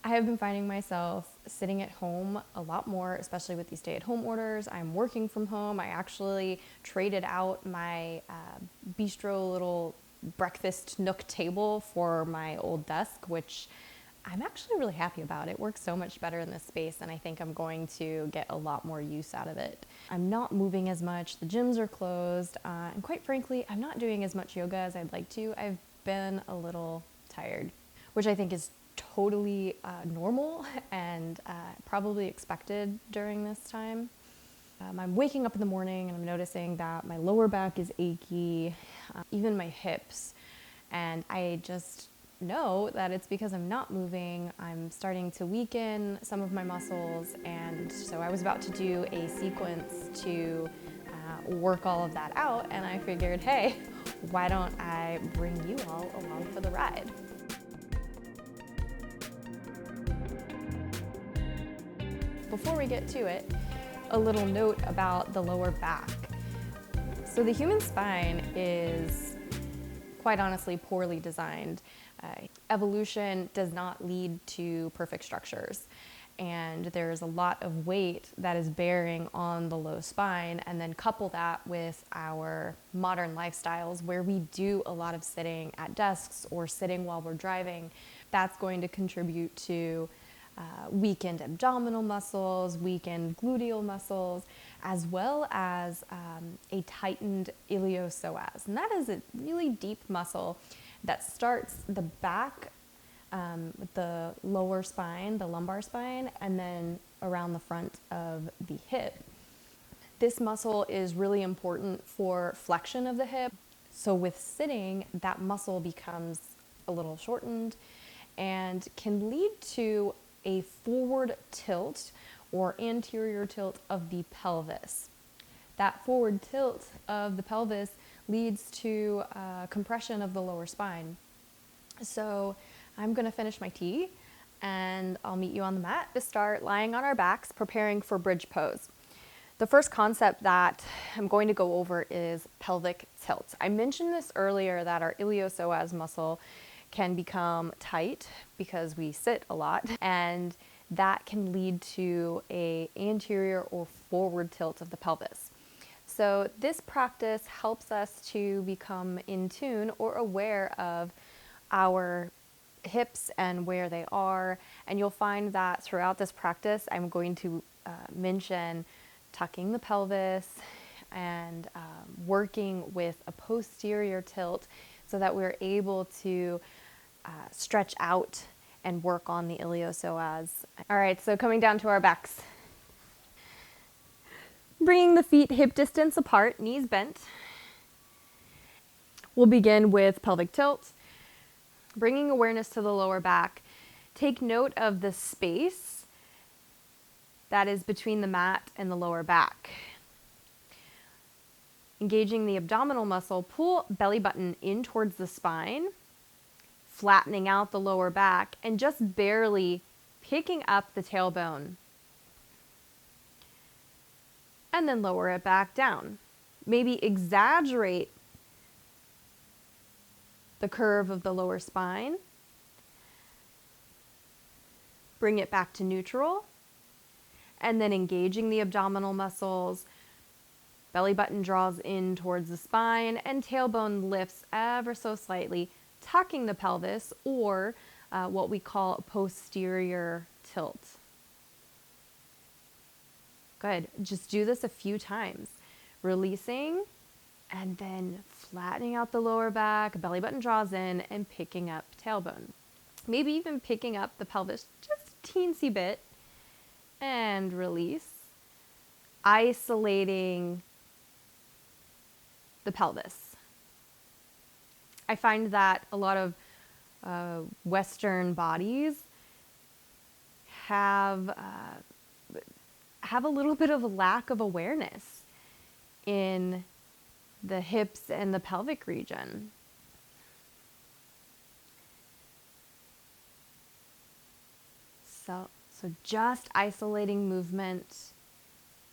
I have been finding myself sitting at home a lot more, especially with these stay-at-home orders. I'm working from home. I actually traded out my bistro little breakfast nook table for my old desk, which I'm actually really happy about. It works so much better in this space, and I think I'm going to get a lot more use out of it. I'm not moving as much. The gyms are closed, and quite frankly, I'm not doing as much yoga as I'd like to. I've been a little tired, which I think is totally normal and probably expected during this time. I'm waking up in the morning and I'm noticing that my lower back is achy, even my hips, and I just know that it's because I'm not moving. I'm starting to weaken some of my muscles, and so I was about to do a sequence to work all of that out, and I figured, hey, why don't I bring you all along for the ride? Before we get to it, a little note about the lower back. So the human spine is quite honestly poorly designed. Evolution does not lead to perfect structures, and there's a lot of weight that is bearing on the low spine, and then couple that with our modern lifestyles where we do a lot of sitting at desks or sitting while we're driving. That's going to contribute to weakened abdominal muscles, weakened gluteal muscles, as well as a tightened iliopsoas. And that is a really deep muscle that starts the back, the lower spine, the lumbar spine, and then around the front of the hip. This muscle is really important for flexion of the hip. So with sitting, that muscle becomes a little shortened and can lead to a forward tilt or anterior tilt of the pelvis. That forward tilt of the pelvis leads to compression of the lower spine. So I'm going to finish my tea and I'll meet you on the mat to start lying on our backs, preparing for bridge pose. The first concept that I'm going to go over is pelvic tilt. I mentioned this earlier that our iliopsoas muscle can become tight because we sit a lot, and that can lead to a anterior or forward tilt of the pelvis. So this practice helps us to become in tune or aware of our hips and where they are, and you'll find that throughout this practice I'm going to mention tucking the pelvis and working with a posterior tilt so that we're able to stretch out and work on the iliopsoas. All right, so coming down to our backs. Bringing the feet hip distance apart, knees bent. We'll begin with pelvic tilt. Bringing awareness to the lower back. Take note of the space that is between the mat and the lower back. Engaging the abdominal muscle, pull belly button in towards the spine, flattening out the lower back and just barely picking up the tailbone. And then lower it back down. Maybe exaggerate the curve of the lower spine. Bring it back to neutral. And then engaging the abdominal muscles. Belly button draws in towards the spine and tailbone lifts ever so slightly, tucking the pelvis, or what we call a posterior tilt. Good. Just do this a few times. Releasing and then flattening out the lower back, belly button draws in, and picking up tailbone. Maybe even picking up the pelvis just a teensy bit and release. Isolating the pelvis. I find that a lot of Western bodies have a little bit of a lack of awareness in the hips and the pelvic region. So just isolating movement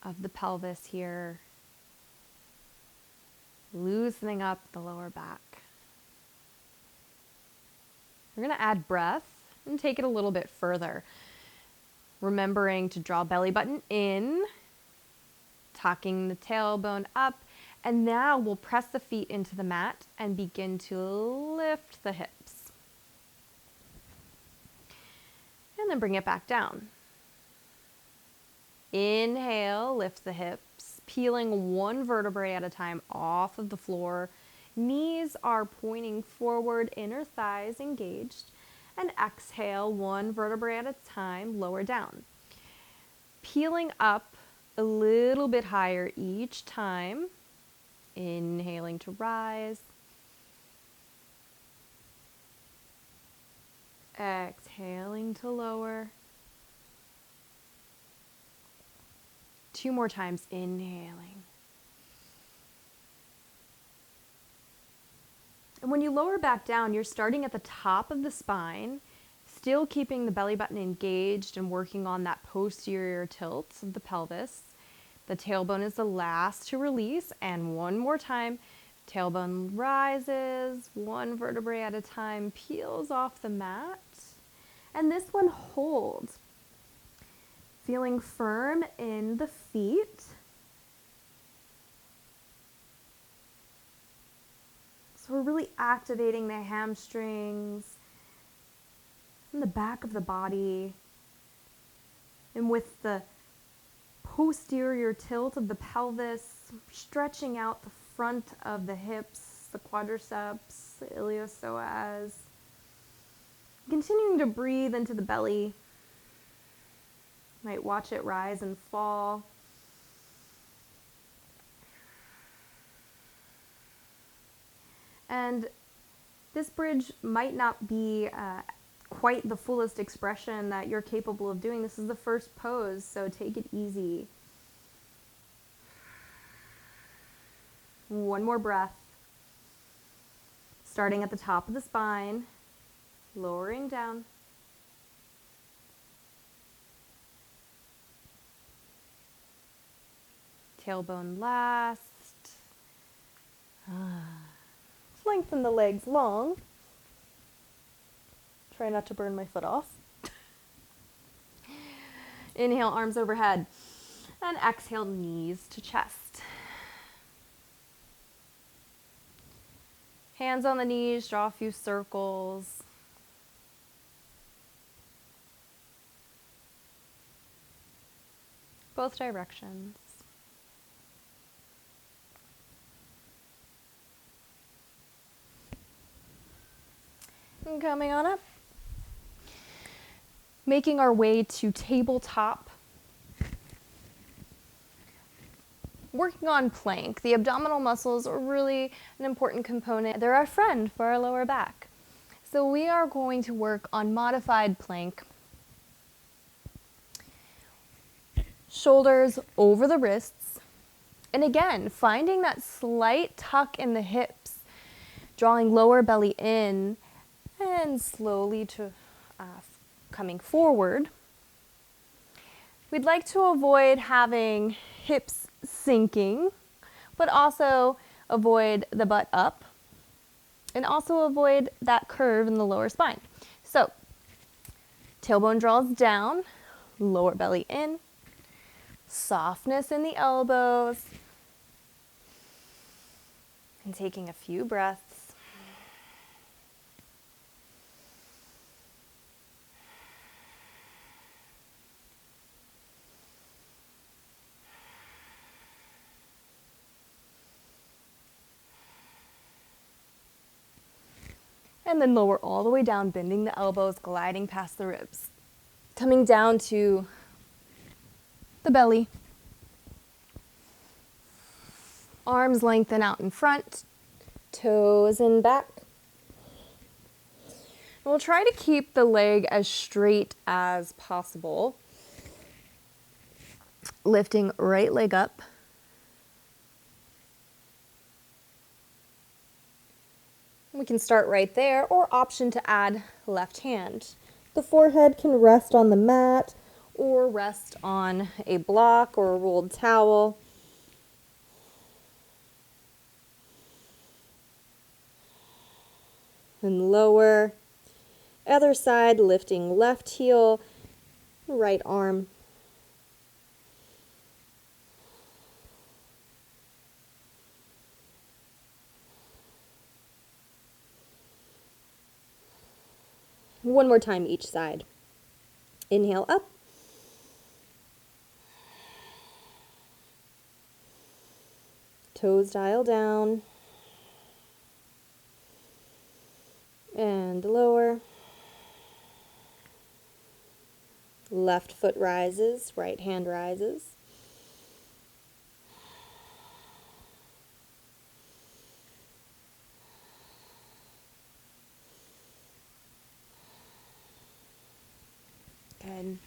of the pelvis here, loosening up the lower back. We're going to add breath. and take it a little bit further. Remembering to draw belly button in, tucking the tailbone up, and now we'll press the feet into the mat and begin to lift the hips. And then bring it back down. Inhale, lift the hips, peeling one vertebrae at a time off of the floor. Knees are pointing forward, inner thighs engaged. And exhale, one vertebrae at a time, lower down. Peeling up a little bit higher each time. Inhaling to rise. Exhaling to lower. 2 more times, inhaling. And when you lower back down, you're starting at the top of the spine, still keeping the belly button engaged and working on that posterior tilt of the pelvis. The tailbone is the last to release, and one more time, tailbone rises, one vertebrae at a time, peels off the mat, and this one holds. Feeling firm in the feet. So we're really activating the hamstrings and the back of the body. And with the posterior tilt of the pelvis, stretching out the front of the hips, the quadriceps, the iliopsoas. Continuing to breathe into the belly. Might watch it rise and fall. And this bridge might not be quite the fullest expression that you're capable of doing. This is the first pose, so take it easy. One more breath. Starting at the top of the spine, lowering down. Tailbone last. Lengthen the legs long. Try not to burn my foot off. Inhale, arms overhead. And exhale, knees to chest. Hands on the knees, draw a few circles. Both directions. And coming on up. Making our way to tabletop. Working on plank. The abdominal muscles are really an important component. They're our friend for our lower back. So we are going to work on modified plank. Shoulders over the wrists. And again, finding that slight tuck in the hips, drawing lower belly in, and slowly to coming forward. We'd like to avoid having hips sinking, but also avoid the butt up, and also avoid that curve in the lower spine. So, tailbone draws down, lower belly in, softness in the elbows, and taking a few breaths. And then lower all the way down, bending the elbows, gliding past the ribs. Coming down to the belly. Arms lengthen out in front, toes in back. We'll try to keep the leg as straight as possible. Lifting right leg up. We can start right there, or option to add left hand. The forehead can rest on the mat or rest on a block or a rolled towel. And lower. Other side, lifting left heel, right arm. One more time each side. Inhale up. Toes dial down. And lower. Left foot rises, right hand rises. Good.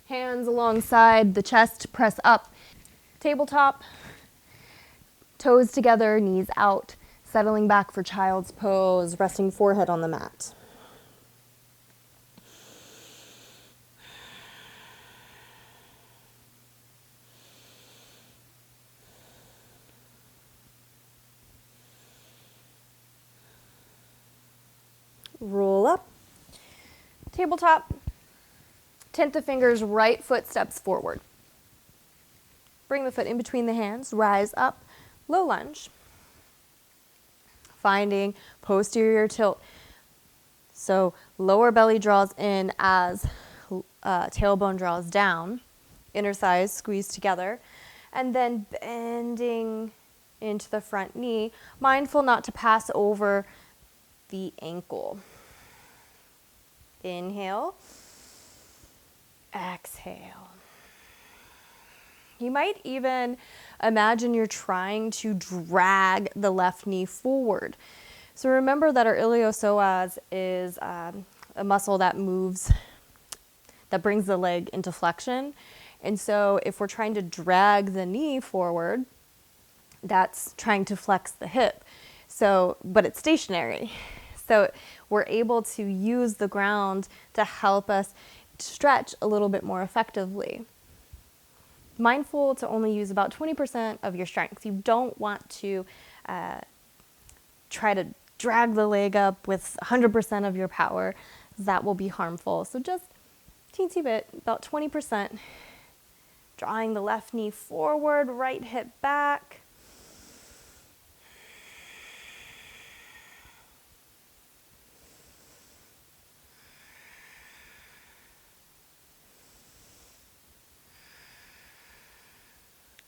Hands alongside the chest, press up. Tabletop, toes together, knees out, settling back for child's pose, resting forehead on the mat. Roll up. Tabletop. Tent the fingers, right foot steps forward. Bring the foot in between the hands, rise up, low lunge. Finding posterior tilt. So lower belly draws in as tailbone draws down. Inner thighs squeeze together. And then bending into the front knee, mindful not to pass over the ankle. Inhale. Exhale. You might even imagine you're trying to drag the left knee forward. So remember that our iliopsoas is a muscle that moves, that brings the leg into flexion. And so if we're trying to drag the knee forward, that's trying to flex the hip. So, but it's stationary. So we're able to use the ground to help us stretch a little bit more effectively. Mindful to only use about 20% of your strength. You don't want to try to drag the leg up with 100% of your power. That will be harmful. So just teensy bit, about 20%. Drawing the left knee forward, right hip back.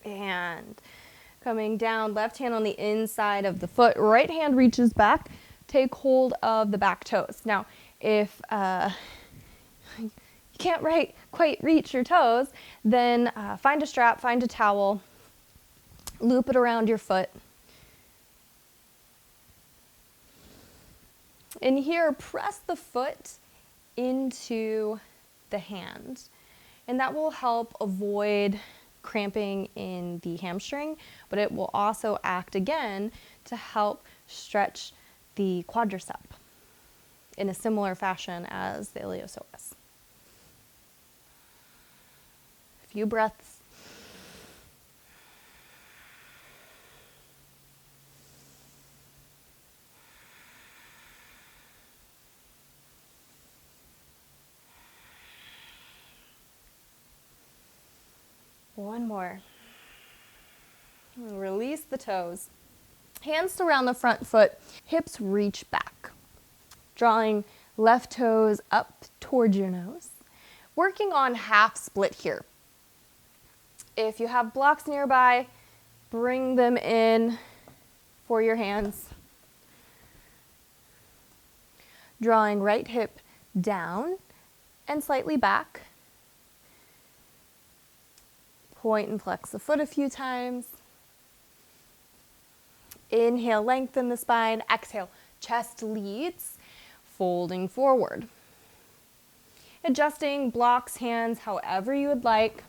And coming down, left hand on the inside of the foot, right hand reaches back, take hold of the back toes. Now, if you can't quite reach your toes, then find a strap, find a towel, loop it around your foot. And here, press the foot into the hand, and that will help avoid cramping in the hamstring, but it will also act again to help stretch the quadricep in a similar fashion as the iliopsoas. A few breaths. One more. Release the toes. Hands surround the front foot, hips reach back. Drawing left toes up towards your nose. Working on half split here. If you have blocks nearby, bring them in for your hands. Drawing right hip down and slightly back. Point and flex the foot a few times. Inhale, lengthen the spine. Exhale, chest leads, folding forward. Adjusting blocks, hands, however you would like.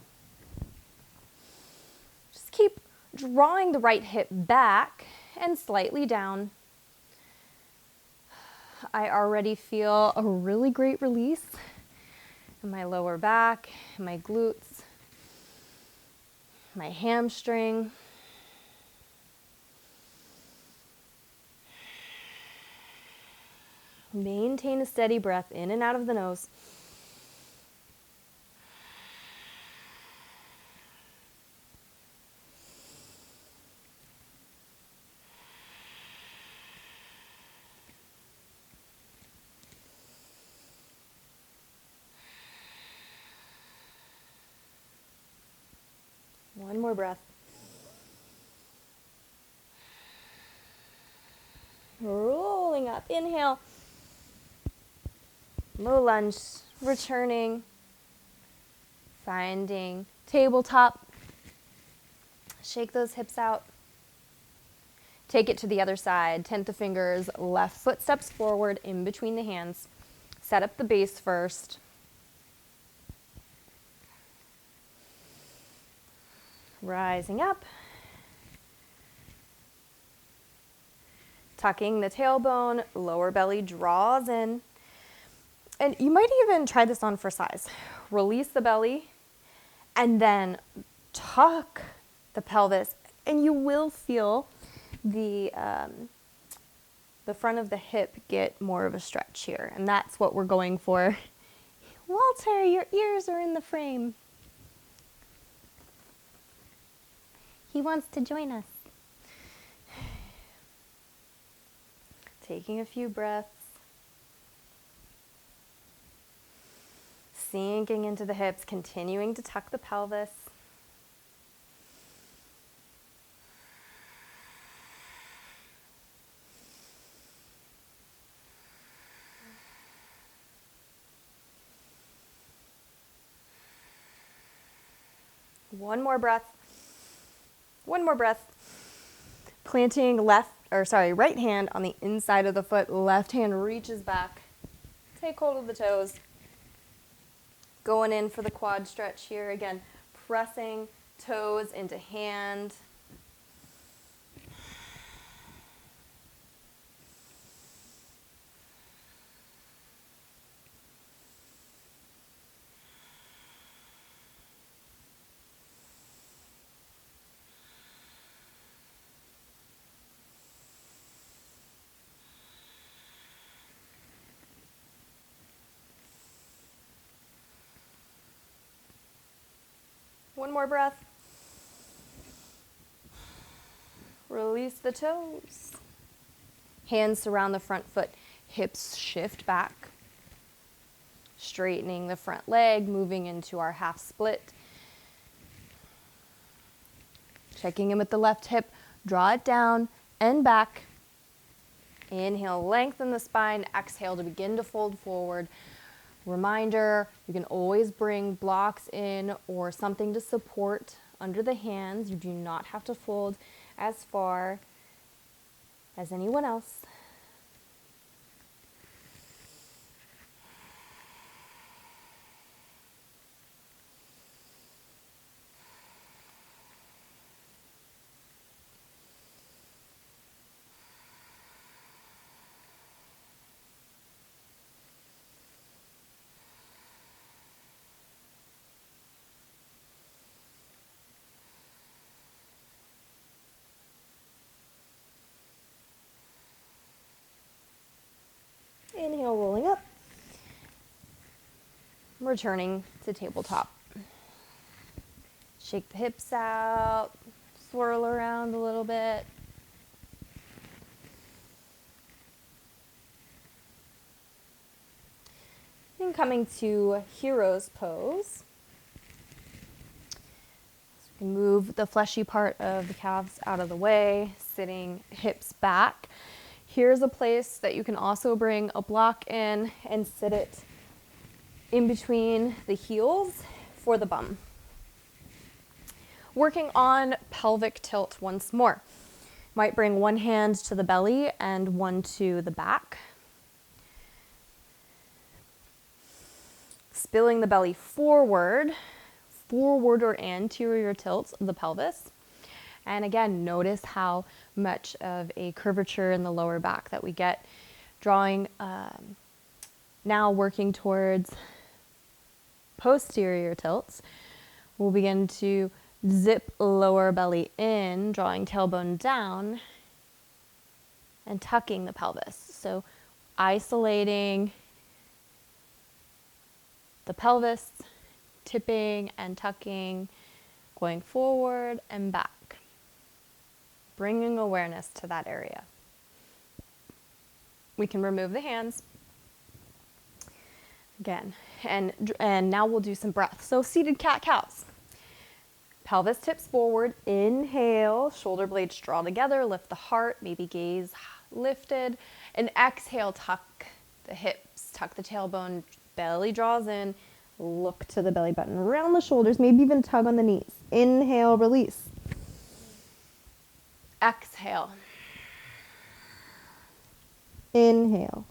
Just keep drawing the right hip back and slightly down. I already feel a really great release in my lower back, my glutes, my hamstring. Maintain a steady breath in and out of the nose. One more breath. Rolling up. Inhale. Low lunge. Returning. Finding tabletop. Shake those hips out. Take it to the other side. Tent the fingers. Left foot steps forward in between the hands. Set up the base first. Rising up. Tucking the tailbone, lower belly draws in. And you might even try this on for size. Release the belly and then tuck the pelvis. And you will feel the front of the hip get more of a stretch here. And that's what we're going for. Walter, your ears are in the frame. He wants to join us. Taking a few breaths. Sinking into the hips, continuing to tuck the pelvis. One more breath. One more breath. Planting right hand on the inside of the foot. Left hand reaches back. Take hold of the toes. Going in for the quad stretch here. Again, pressing toes into hand. One more breath. Release the toes. Hands surround the front foot. Hips shift back. Straightening the front leg, moving into our half split. Checking in with the left hip. Draw it down and back. Inhale, lengthen the spine. Exhale to begin to fold forward. Reminder, you can always bring blocks in or something to support under the hands. You do not have to fold as far as anyone else. Inhale, rolling up. Returning to tabletop. Shake the hips out. Swirl around a little bit. And coming to hero's pose. So we can move the fleshy part of the calves out of the way, sitting hips back. Here's a place that you can also bring a block in and sit it in between the heels for the bum. Working on pelvic tilt once more. Might bring one hand to the belly and one to the back. Spilling the belly forward or anterior tilts of the pelvis. And again, notice how much of a curvature in the lower back that we get. Drawing, now working towards posterior tilts. We'll begin to zip lower belly in, drawing tailbone down and tucking the pelvis. So isolating the pelvis, tipping and tucking, going forward and back, bringing awareness to that area. We can remove the hands again, and now we'll do some breath. So seated cat-cows. Pelvis tips forward, inhale, shoulder blades draw together, lift the heart, maybe gaze lifted, and exhale, tuck the hips, tuck the tailbone, belly draws in, look to the belly button, round the shoulders, maybe even tug on the knees. Inhale, release. Exhale. Inhale.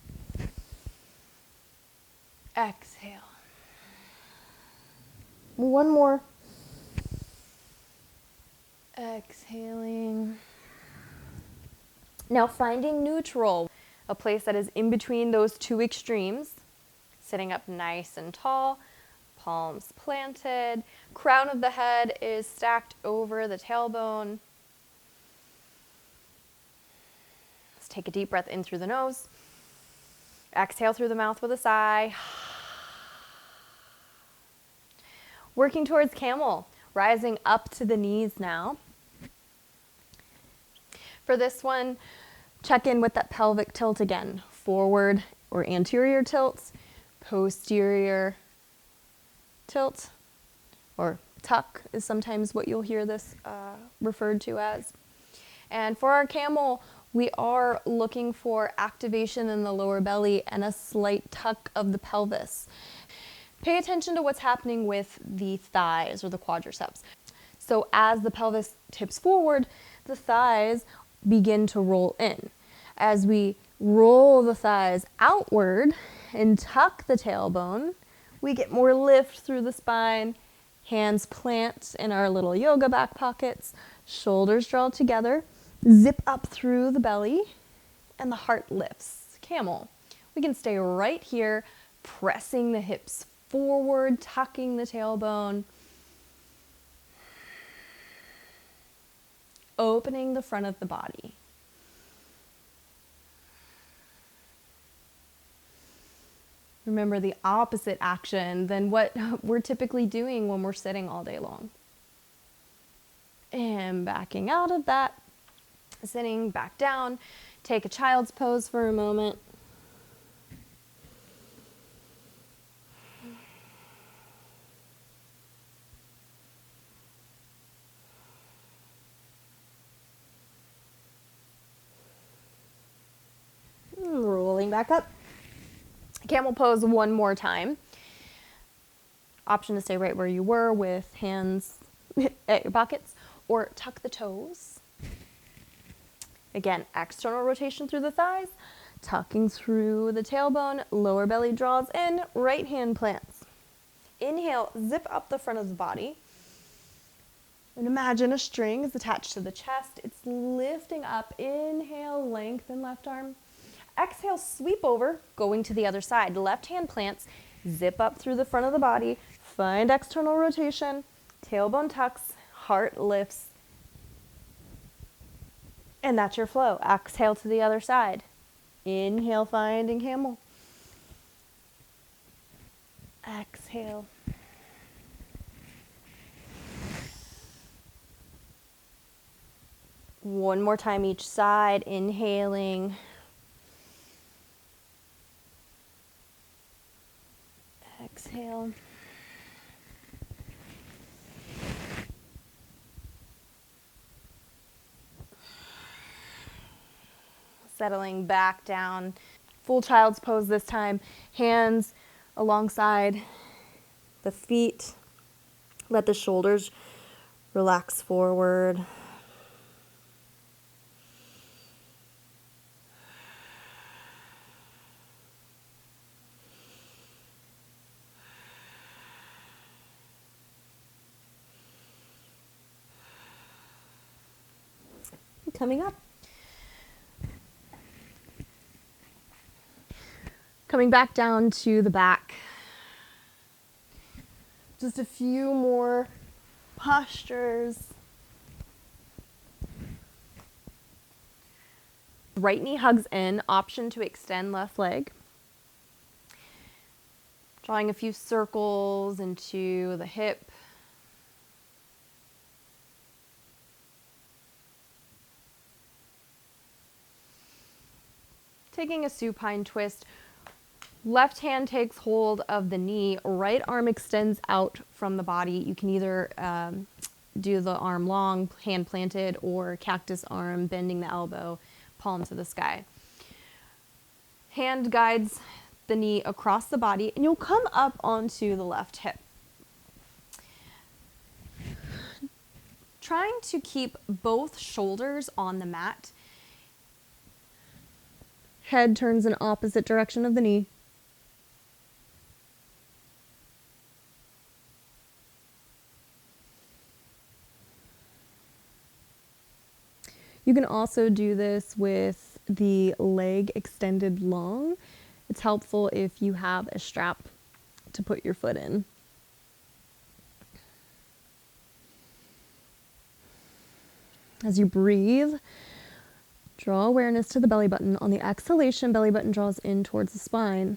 Exhale. One more. Exhaling. Now finding neutral, a place that is in between those two extremes. Sitting up nice and tall, palms planted, crown of the head is stacked over the tailbone. Let's take a deep breath in through the nose. Exhale through the mouth with a sigh. Working towards camel, rising up to the knees now. For this one, check in with that pelvic tilt again. Forward or anterior tilts, posterior tilt, or tuck is sometimes what you'll hear this referred to as. And for our camel, we are looking for activation in the lower belly and a slight tuck of the pelvis. Pay attention to what's happening with the thighs or the quadriceps. So as the pelvis tips forward, the thighs begin to roll in. As we roll the thighs outward and tuck the tailbone, we get more lift through the spine. Hands plant in our little yoga back pockets. Shoulders draw together. Zip up through the belly. And the heart lifts. Camel. We can stay right here, pressing the hips forward, tucking the tailbone. Opening the front of the body. Remember the opposite action than what we're typically doing when we're sitting all day long. And backing out of that, sitting back down, take a child's pose for a moment. Rolling back up. Camel pose one more time. Option to stay right where you were with hands at your pockets or tuck the toes. Again, external rotation through the thighs, tucking through the tailbone, lower belly draws in, right hand plants. Inhale, zip up the front of the body. And imagine a string is attached to the chest. It's lifting up. Inhale, lengthen left arm. Exhale, sweep over, going to the other side. Left hand plants, zip up through the front of the body, find external rotation, tailbone tucks, heart lifts. And that's your flow. Exhale to the other side. Inhale, finding camel. Exhale. One more time each side, inhaling. Exhale. Settling back down. Full child's pose this time. Hands alongside the feet. Let the shoulders relax forward. Coming up. Coming back down to the back. Just a few more postures. Right knee hugs in, option to extend left leg. Drawing a few circles into the hip. Taking a supine twist. Left hand takes hold of the knee, right arm extends out from the body. You can either do the arm long, hand planted, or cactus arm, bending the elbow, palm to the sky. Hand guides the knee across the body, and you'll come up onto the left hip. Trying to keep both shoulders on the mat. Head turns in opposite direction of the knee. You can also do this with the leg extended long. It's helpful if you have a strap to put your foot in. As you breathe, draw awareness to the belly button. On the exhalation, belly button draws in towards the spine.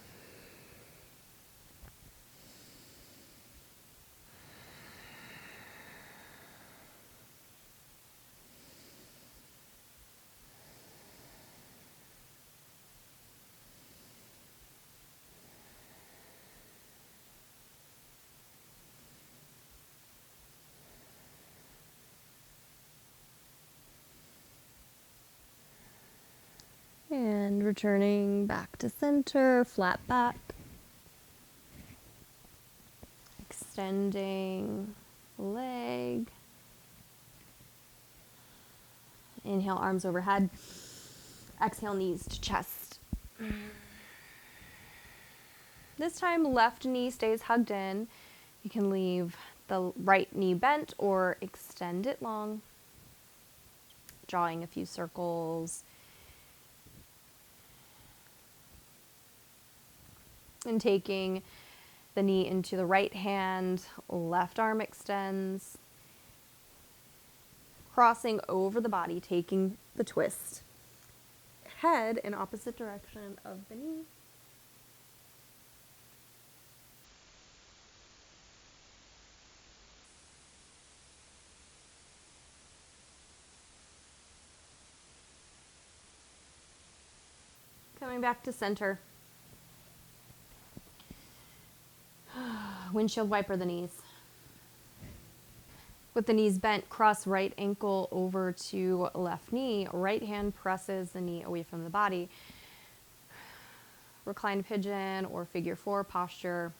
And returning back to center, flat back. Extending the leg. Inhale, arms overhead. Exhale, knees to chest. This time, left knee stays hugged in. You can leave the right knee bent or extend it long. Drawing a few circles. And taking the knee into the right hand, left arm extends, crossing over the body, taking the twist. Head in opposite direction of the knee. Coming back to center. Windshield wiper the knees. With the knees bent, cross right ankle over to left knee. Right hand presses the knee away from the body. Reclined pigeon or figure four posture.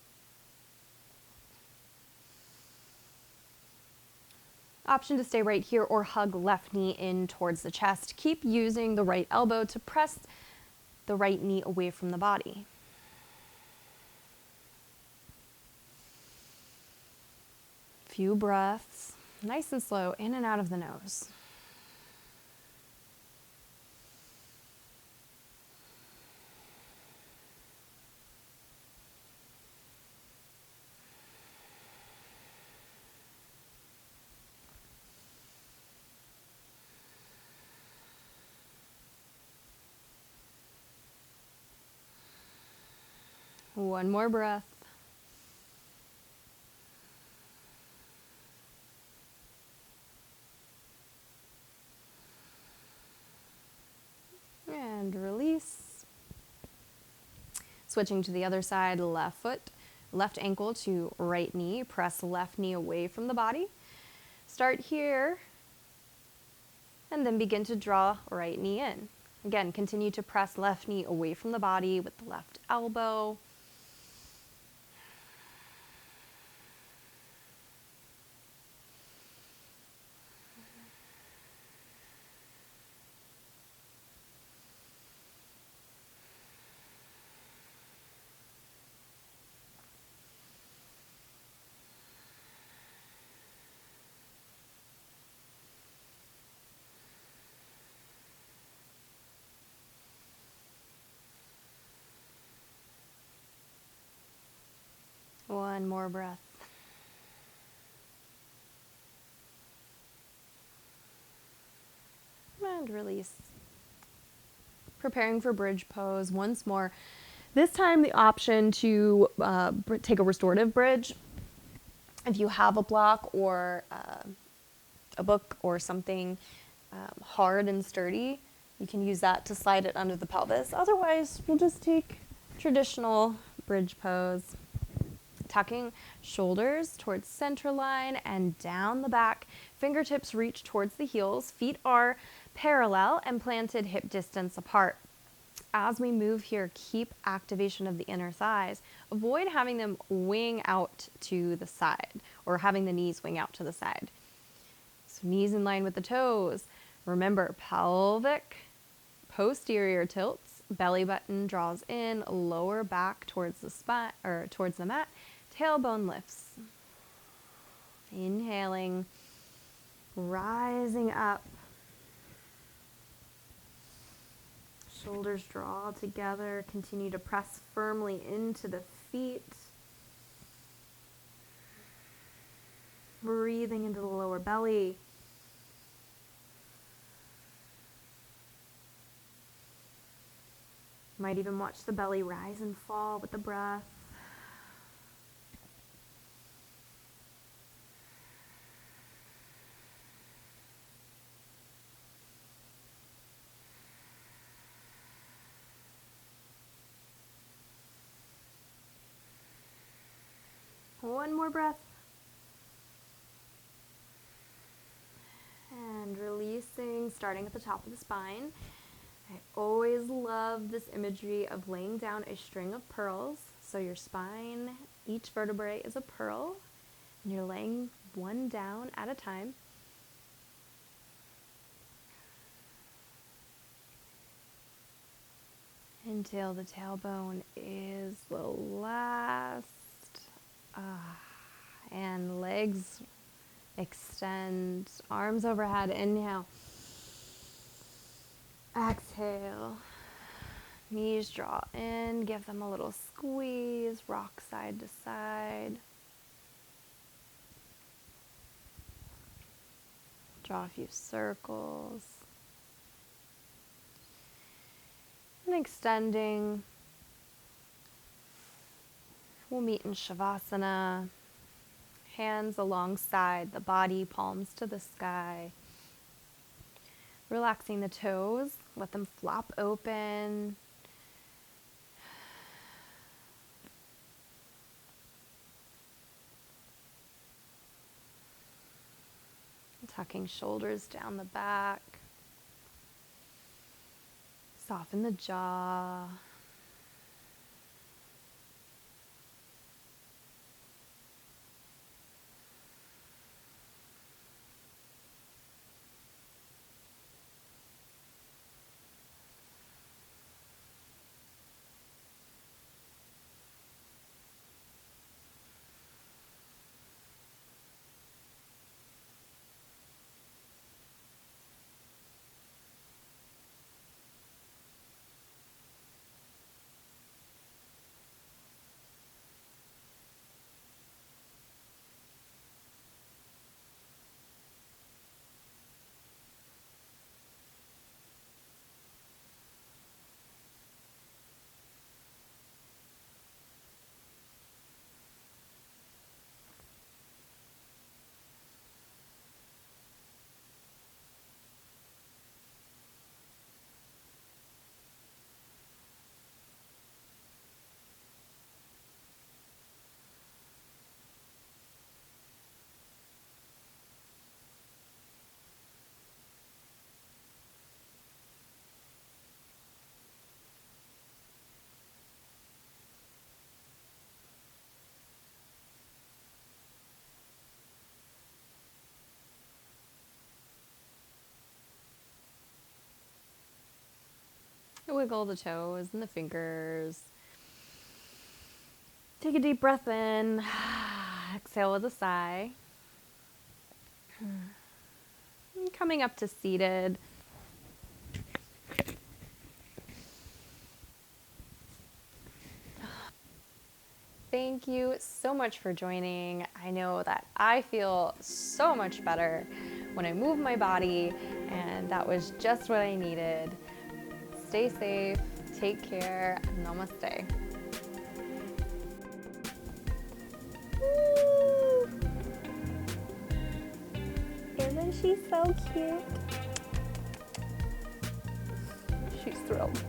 Option to stay right here or hug left knee in towards the chest. Keep using the right elbow to press the right knee away from the body. Few breaths, nice and slow, in and out of the nose. One more breath. And release. Switching to the other side, left foot, left ankle to right knee. Press left knee away from the body. Start here and then begin to draw right knee in. Again, continue to press left knee away from the body with the left elbow. One more breath. And release. Preparing for bridge pose once more. This time the option to take a restorative bridge. If you have a block or a book or something hard and sturdy, you can use that to slide it under the pelvis. Otherwise, we'll just take traditional bridge pose. Tucking shoulders towards center line and down the back. Fingertips reach towards the heels. Feet are parallel and planted hip distance apart. As we move here, keep activation of the inner thighs. Avoid having them wing out to the side or having the knees wing out to the side. So knees in line with the toes. Remember, pelvic posterior tilts. Belly button draws in, lower back towards the spine or towards the mat. Tailbone lifts. Inhaling, rising up. Shoulders draw together. Continue to press firmly into the feet. Breathing into the lower belly. Might even watch the belly rise and fall with the breath. One more breath. And releasing, starting at the top of the spine. I always love this imagery of laying down a string of pearls. So your spine, each vertebrae is a pearl, and you're laying one down at a time. Until the tailbone is the last. And legs extend, arms overhead. Inhale. Exhale. Knees draw in, give them a little squeeze, rock side to side. Draw a few circles. And extending. We'll meet in Shavasana. Hands alongside the body, palms to the sky. Relaxing the toes, let them flop open. Tucking shoulders down the back. Soften the jaw. Wiggle the toes and the fingers. Take a deep breath in. Exhale with a sigh. And coming up to seated. Thank you so much for joining. I know that I feel so much better when I move my body, and that was just what I needed. Stay safe, take care, namaste. Isn't she so cute? She's thrilled.